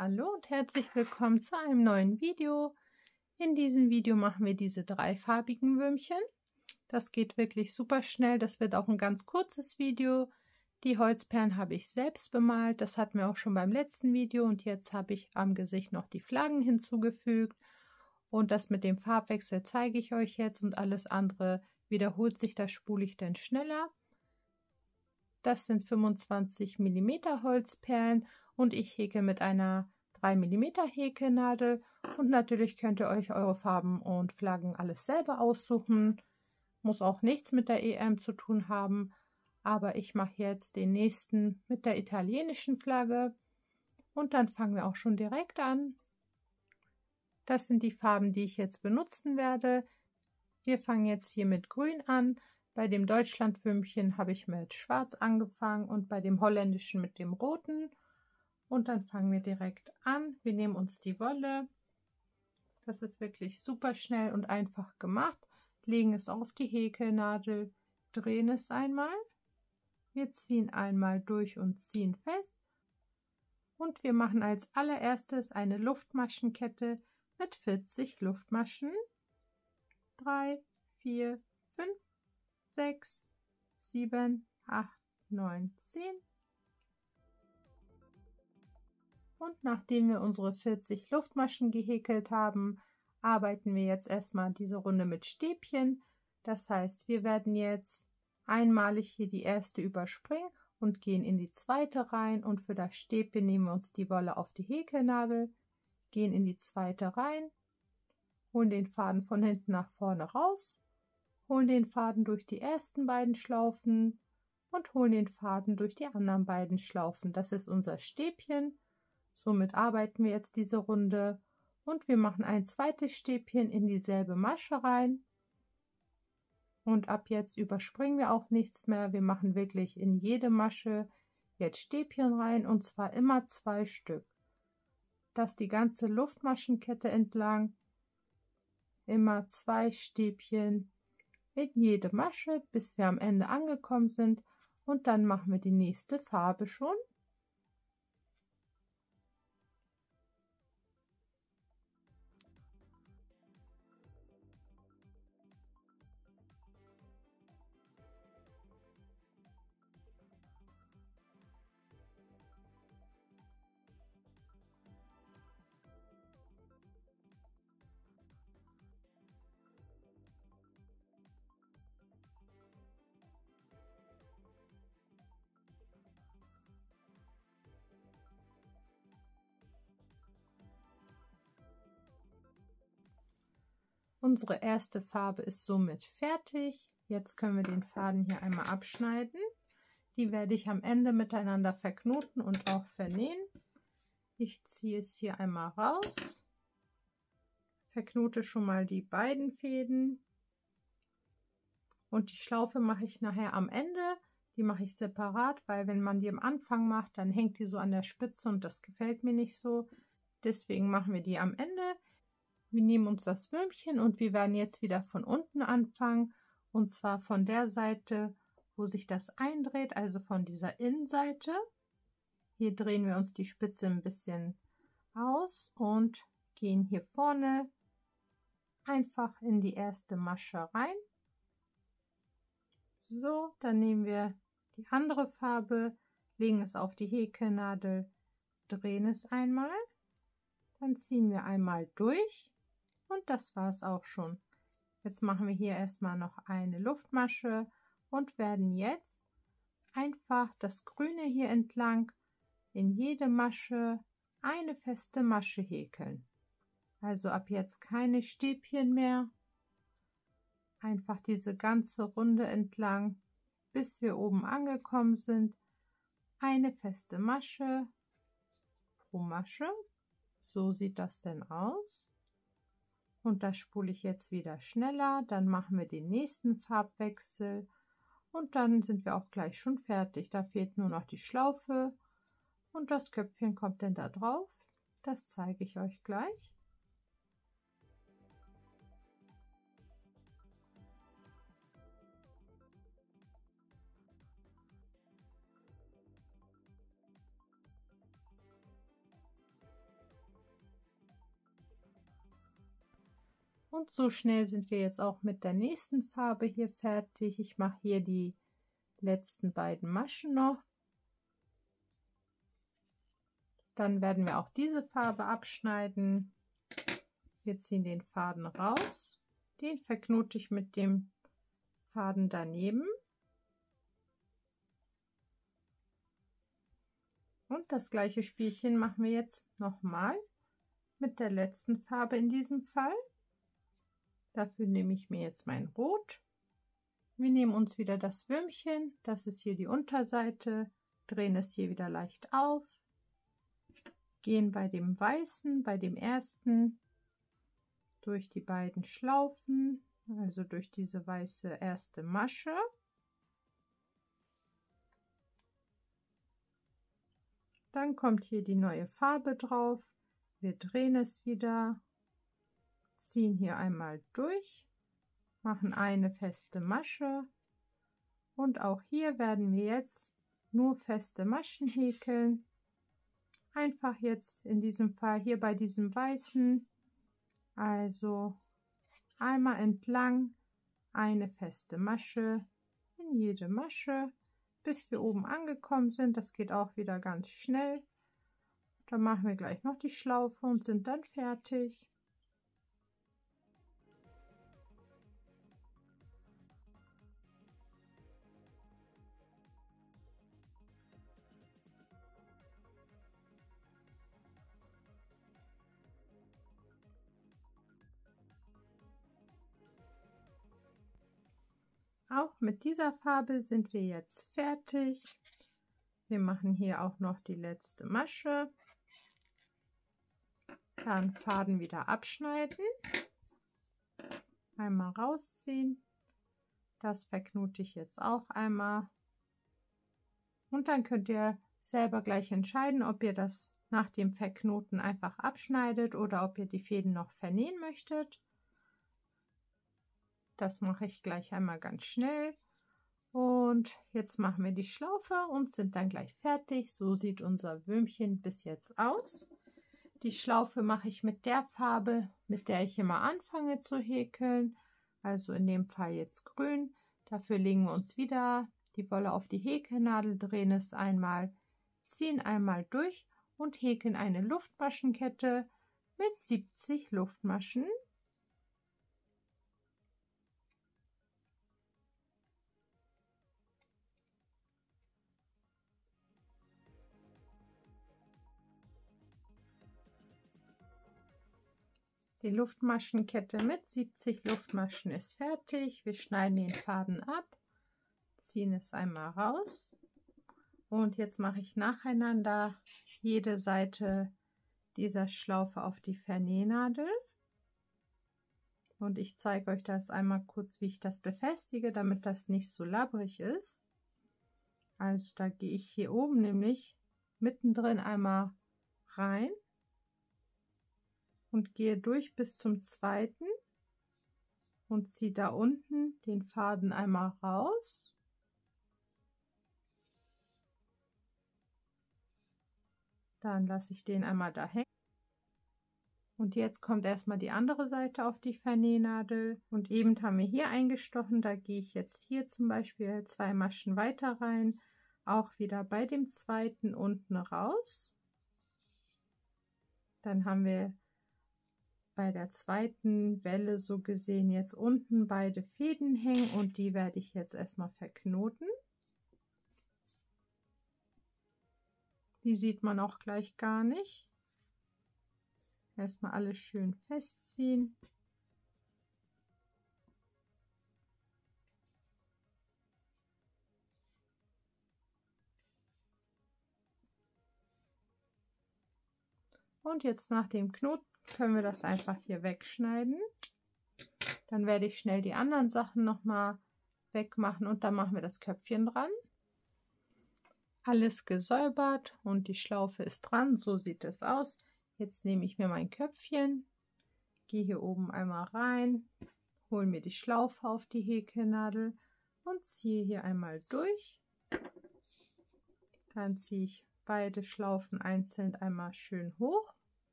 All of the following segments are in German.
Hallo und herzlich willkommen zu einem neuen Video. In diesem Video machen wir diese dreifarbigen Würmchen. Das geht wirklich super schnell. Das wird auch ein ganz kurzes Video. Die Holzperlen habe ich selbst bemalt. Das hatten wir auch schon beim letzten Video. Und jetzt habe ich am Gesicht noch die Flaggen hinzugefügt. Und das mit dem Farbwechsel zeige ich euch jetzt. Und alles andere wiederholt sich, das spule ich dann schneller. Das sind 25 mm Holzperlen und ich häkel mit einer 3 mm Häkelnadel. Und natürlich könnt ihr euch eure Farben und Flaggen alles selber aussuchen. Muss auch nichts mit der EM zu tun haben. Aber ich mache jetzt den nächsten mit der italienischen Flagge. Und dann fangen wir auch schon direkt an. Das sind die Farben, die ich jetzt benutzen werde. Wir fangen jetzt hier mit Grün an. Bei dem Deutschlandwürmchen habe ich mit Schwarz angefangen und bei dem holländischen mit dem Roten. Und dann fangen wir direkt an. Wir nehmen uns die Wolle. Das ist wirklich super schnell und einfach gemacht. Legen es auf die Häkelnadel, drehen es einmal. Wir ziehen einmal durch und ziehen fest. Und wir machen als allererstes eine Luftmaschenkette mit 40 Luftmaschen. 3, 4, 5, 6, 7, 8, 9, 10. Und nachdem wir unsere 40 Luftmaschen gehäkelt haben, arbeiten wir jetzt erstmal diese Runde mit Stäbchen. Das heißt, wir werden jetzt einmalig hier die erste überspringen und gehen in die zweite rein. Und für das Stäbchen nehmen wir uns die Wolle auf die Häkelnadel, gehen in die zweite rein, holen den Faden von hinten nach vorne raus, holen den Faden durch die ersten beiden Schlaufen und holen den Faden durch die anderen beiden Schlaufen. Das ist unser Stäbchen. Somit arbeiten wir jetzt diese Runde und wir machen ein zweites Stäbchen in dieselbe Masche rein. Und ab jetzt überspringen wir auch nichts mehr. Wir machen wirklich in jede Masche jetzt Stäbchen rein und zwar immer 2 Stück. Das die ganze Luftmaschenkette entlang. Immer 2 Stäbchen in jede Masche, bis wir am Ende angekommen sind. Und dann machen wir die nächste Farbe schon. Unsere erste Farbe ist somit fertig. Jetzt können wir den Faden hier einmal abschneiden. Die werde ich am Ende miteinander verknoten und auch vernähen. Ich ziehe es hier einmal raus, verknote schon mal die beiden Fäden und die Schlaufe mache ich nachher am Ende. Die mache ich separat, weil wenn man die am Anfang macht, dann hängt die so an der Spitze und das gefällt mir nicht so. Deswegen machen wir die am Ende. Wir nehmen uns das Würmchen und wir werden jetzt wieder von unten anfangen. Und zwar von der Seite, wo sich das eindreht, also von dieser Innenseite. Hier drehen wir uns die Spitze ein bisschen aus und gehen hier vorne einfach in die erste Masche rein. So, dann nehmen wir die andere Farbe, legen es auf die Häkelnadel, drehen es einmal. Dann ziehen wir einmal durch. Und das war es auch schon. Jetzt machen wir hier erstmal noch eine Luftmasche und werden jetzt einfach das Grüne hier entlang in jede Masche eine feste Masche häkeln. Also ab jetzt keine Stäbchen mehr. Einfach diese ganze Runde entlang, bis wir oben angekommen sind. Eine feste Masche pro Masche. So sieht das denn aus. Und das spule ich jetzt wieder schneller, dann machen wir den nächsten Farbwechsel und dann sind wir auch gleich schon fertig. Da fehlt nur noch die Schlaufe und das Köpfchen kommt dann da drauf. Das zeige ich euch gleich. Und so schnell sind wir jetzt auch mit der nächsten Farbe hier fertig. Ich mache hier die letzten beiden Maschen noch. Dann werden wir auch diese Farbe abschneiden. Wir ziehen den Faden raus. Den verknote ich mit dem Faden daneben. Und das gleiche Spielchen machen wir jetzt nochmal mit der letzten Farbe in diesem Fall. Dafür nehme ich mir jetzt mein Rot. Wir nehmen uns wieder das Würmchen, das ist hier die Unterseite, drehen es hier wieder leicht auf, gehen bei dem Weißen, bei dem ersten, durch die beiden Schlaufen, also durch diese weiße erste Masche. Dann kommt hier die neue Farbe drauf. Wir drehen es wieder, ziehen hier einmal durch, machen eine feste Masche und auch hier werden wir jetzt nur feste Maschen häkeln. Einfach jetzt in diesem Fall hier bei diesem weißen, also einmal entlang eine feste Masche in jede Masche, bis wir oben angekommen sind. Das geht auch wieder ganz schnell. Dann machen wir gleich noch die Schlaufe und sind dann fertig. Auch mit dieser Farbe sind wir jetzt fertig. Wir machen hier auch noch die letzte Masche. Dann Faden wieder abschneiden. Einmal rausziehen. Das verknote ich jetzt auch einmal. Und dann könnt ihr selber gleich entscheiden, ob ihr das nach dem Verknoten einfach abschneidet oder ob ihr die Fäden noch vernähen möchtet. Das mache ich gleich einmal ganz schnell. Und jetzt machen wir die Schlaufe und sind dann gleich fertig. So sieht unser Würmchen bis jetzt aus. Die Schlaufe mache ich mit der Farbe, mit der ich immer anfange zu häkeln. Also in dem Fall jetzt grün. Dafür legen wir uns wieder die Wolle auf die Häkelnadel, drehen es einmal, ziehen einmal durch und häkeln eine Luftmaschenkette mit 70 Luftmaschen. Die Luftmaschenkette mit 70 Luftmaschen ist fertig. Wir schneiden den Faden ab, ziehen es einmal raus und jetzt mache ich nacheinander jede Seite dieser Schlaufe auf die Vernähnadel. Und ich zeige euch das einmal kurz, wie ich das befestige, damit das nicht so labbrig ist. Also da gehe ich hier oben nämlich mittendrin einmal rein und gehe durch bis zum zweiten und ziehe da unten den Faden einmal raus. Dann lasse ich den einmal da hängen. Und jetzt kommt erstmal die andere Seite auf die Vernähnadel. Und eben haben wir hier eingestochen. Da gehe ich jetzt hier zum Beispiel 2 Maschen weiter rein. Auch wieder bei dem zweiten unten raus. Dann haben wir bei der zweiten Welle so gesehen jetzt unten beide Fäden hängen und die werde ich jetzt erstmal verknoten. Die sieht man auch gleich gar nicht. Erstmal alles schön festziehen. Und jetzt nach dem Knoten können wir das einfach hier wegschneiden. Dann werde ich schnell die anderen Sachen nochmal wegmachen und dann machen wir das Köpfchen dran. Alles gesäubert und die Schlaufe ist dran, so sieht es aus. Jetzt nehme ich mir mein Köpfchen, gehe hier oben einmal rein, hole mir die Schlaufe auf die Häkelnadel und ziehe hier einmal durch. Dann ziehe ich beide Schlaufen einzeln einmal schön hoch.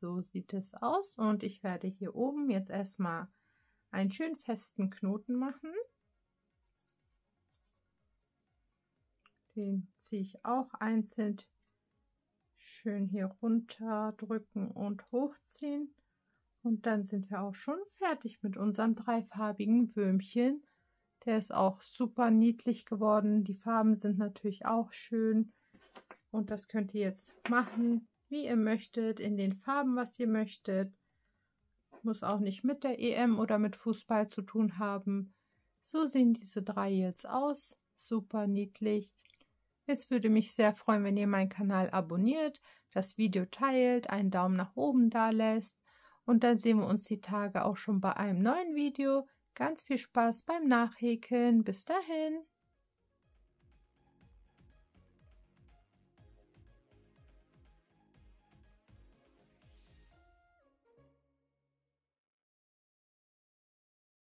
So sieht es aus und ich werde hier oben jetzt erstmal einen schön festen Knoten machen. Den ziehe ich auch einzeln schön hier runter drücken und hochziehen. Und dann sind wir auch schon fertig mit unserem dreifarbigen Würmchen. Der ist auch super niedlich geworden. Die Farben sind natürlich auch schön. Und das könnt ihr jetzt machen, wie ihr möchtet, in den Farben, was ihr möchtet. Muss auch nicht mit der EM oder mit Fußball zu tun haben. So sehen diese 3 jetzt aus. Super niedlich. Es würde mich sehr freuen, wenn ihr meinen Kanal abonniert, das Video teilt, einen Daumen nach oben da lässt. Und dann sehen wir uns die Tage auch schon bei einem neuen Video. Ganz viel Spaß beim Nachhäkeln. Bis dahin.